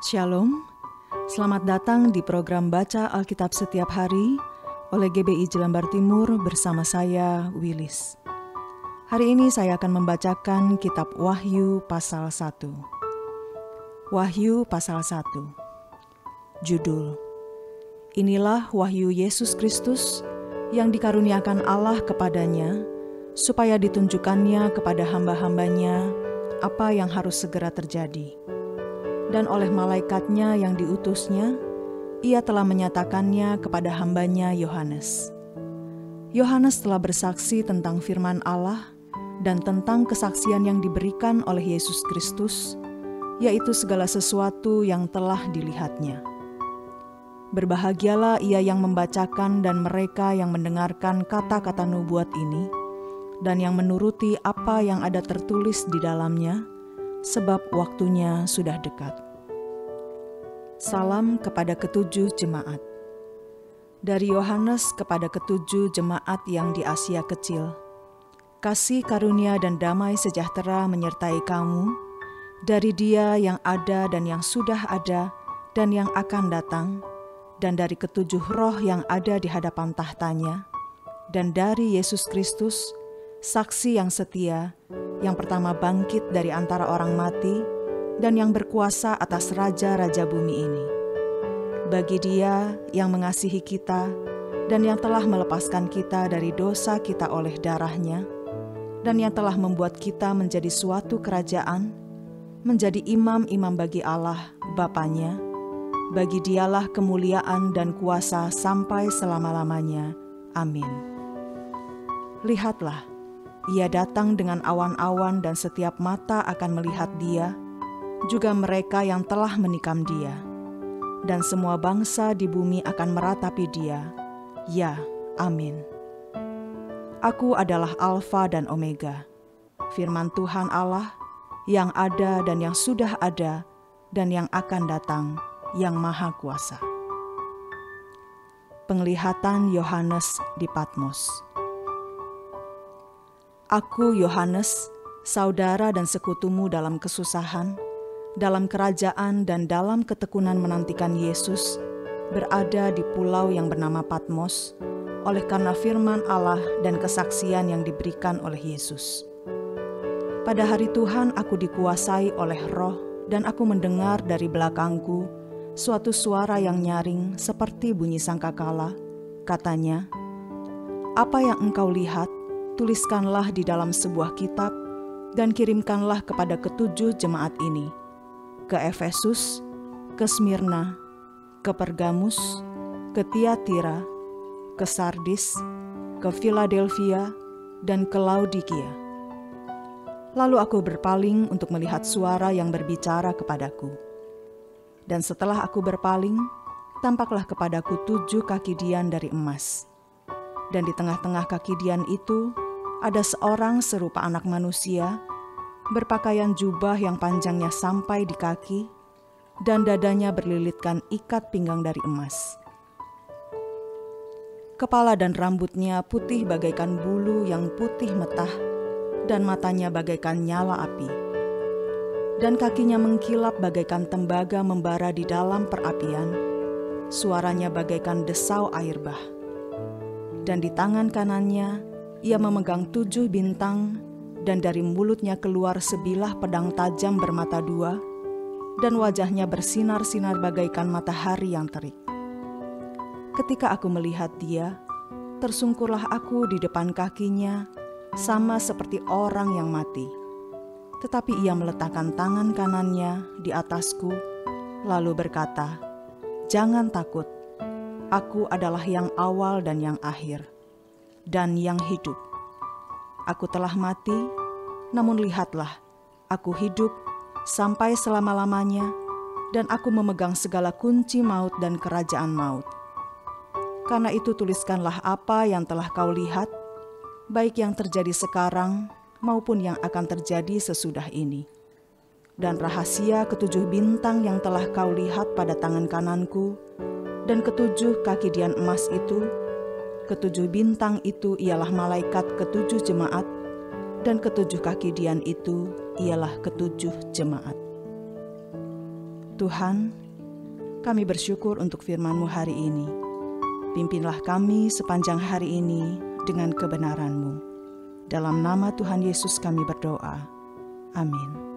Shalom, selamat datang di program Baca Alkitab Setiap Hari oleh GBI Jelambar Timur bersama saya, Willis. Hari ini saya akan membacakan kitab Wahyu pasal 1. Wahyu pasal 1. Judul: Inilah wahyu Yesus Kristus yang dikaruniakan Allah kepadanya, supaya ditunjukkannya kepada hamba-hambanya apa yang harus segera terjadi. Dan oleh malaikatnya yang diutusnya, ia telah menyatakannya kepada hambanya Yohanes. Yohanes telah bersaksi tentang firman Allah dan tentang kesaksian yang diberikan oleh Yesus Kristus, yaitu segala sesuatu yang telah dilihatnya. Berbahagialah ia yang membacakan dan mereka yang mendengarkan kata-kata nubuat ini, dan yang menuruti apa yang ada tertulis di dalamnya, sebab waktunya sudah dekat. Salam kepada ketujuh jemaat. Dari Yohanes kepada ketujuh jemaat yang di Asia Kecil. Kasih karunia dan damai sejahtera menyertai kamu, dari Dia yang ada dan yang sudah ada dan yang akan datang, dan dari ketujuh roh yang ada di hadapan tahtanya, dan dari Yesus Kristus, saksi yang setia, yang pertama bangkit dari antara orang mati, dan yang berkuasa atas raja-raja bumi ini. Bagi Dia yang mengasihi kita, dan yang telah melepaskan kita dari dosa kita oleh darah-Nya, dan yang telah membuat kita menjadi suatu kerajaan, menjadi imam-imam bagi Allah, Bapa-Nya, bagi Dialah kemuliaan dan kuasa sampai selama-lamanya. Amin. Lihatlah, Ia datang dengan awan-awan dan setiap mata akan melihat Dia, juga mereka yang telah menikam Dia. Dan semua bangsa di bumi akan meratapi Dia. Ya, amin. Aku adalah Alfa dan Omega, firman Tuhan Allah, yang ada dan yang sudah ada, dan yang akan datang, yang Maha Kuasa. Penglihatan Yohanes di Patmos. Aku, Yohanes, saudara dan sekutumu dalam kesusahan, dalam kerajaan dan dalam ketekunan menantikan Yesus, berada di pulau yang bernama Patmos, oleh karena firman Allah dan kesaksian yang diberikan oleh Yesus. Pada hari Tuhan aku dikuasai oleh Roh, dan aku mendengar dari belakangku suatu suara yang nyaring seperti bunyi sangkakala. Katanya, "Apa yang engkau lihat, tuliskanlah di dalam sebuah kitab, dan kirimkanlah kepada ketujuh jemaat ini, ke Efesus, ke Smyrna, ke Pergamus, ke Tiatira, ke Sardis, ke Philadelphia, dan ke Laodikia." Lalu aku berpaling untuk melihat suara yang berbicara kepadaku. Dan setelah aku berpaling, tampaklah kepadaku 7 kaki dian dari emas. Dan di tengah-tengah kaki dian itu, ada seorang serupa anak manusia, berpakaian jubah yang panjangnya sampai di kaki, dan dadanya berlilitkan ikat pinggang dari emas. Kepala dan rambutnya putih bagaikan bulu yang putih metah, dan matanya bagaikan nyala api. Dan kakinya mengkilap bagaikan tembaga membara di dalam perapian, suaranya bagaikan desau air bah. Dan di tangan kanannya, ia memegang 7 bintang, dan dari mulutnya keluar sebilah pedang tajam bermata 2, dan wajahnya bersinar-sinar bagaikan matahari yang terik. Ketika aku melihat Dia, tersungkurlah aku di depan kakinya, sama seperti orang yang mati. Tetapi Ia meletakkan tangan kanannya di atasku, lalu berkata, "Jangan takut, aku adalah yang awal dan yang akhir, dan yang hidup. Aku telah mati, namun lihatlah, aku hidup sampai selama-lamanya, dan aku memegang segala kunci maut dan kerajaan maut. Karena itu tuliskanlah apa yang telah kau lihat, baik yang terjadi sekarang maupun yang akan terjadi sesudah ini. Dan rahasia 7 bintang yang telah kau lihat pada tangan kananku, dan 7 kaki dian emas itu, 7 bintang itu ialah malaikat 7 jemaat, dan 7 kaki dian itu ialah 7 jemaat." Tuhan, kami bersyukur untuk firman-Mu hari ini. Pimpinlah kami sepanjang hari ini dengan kebenaran-Mu. Dalam nama Tuhan Yesus kami berdoa. Amin.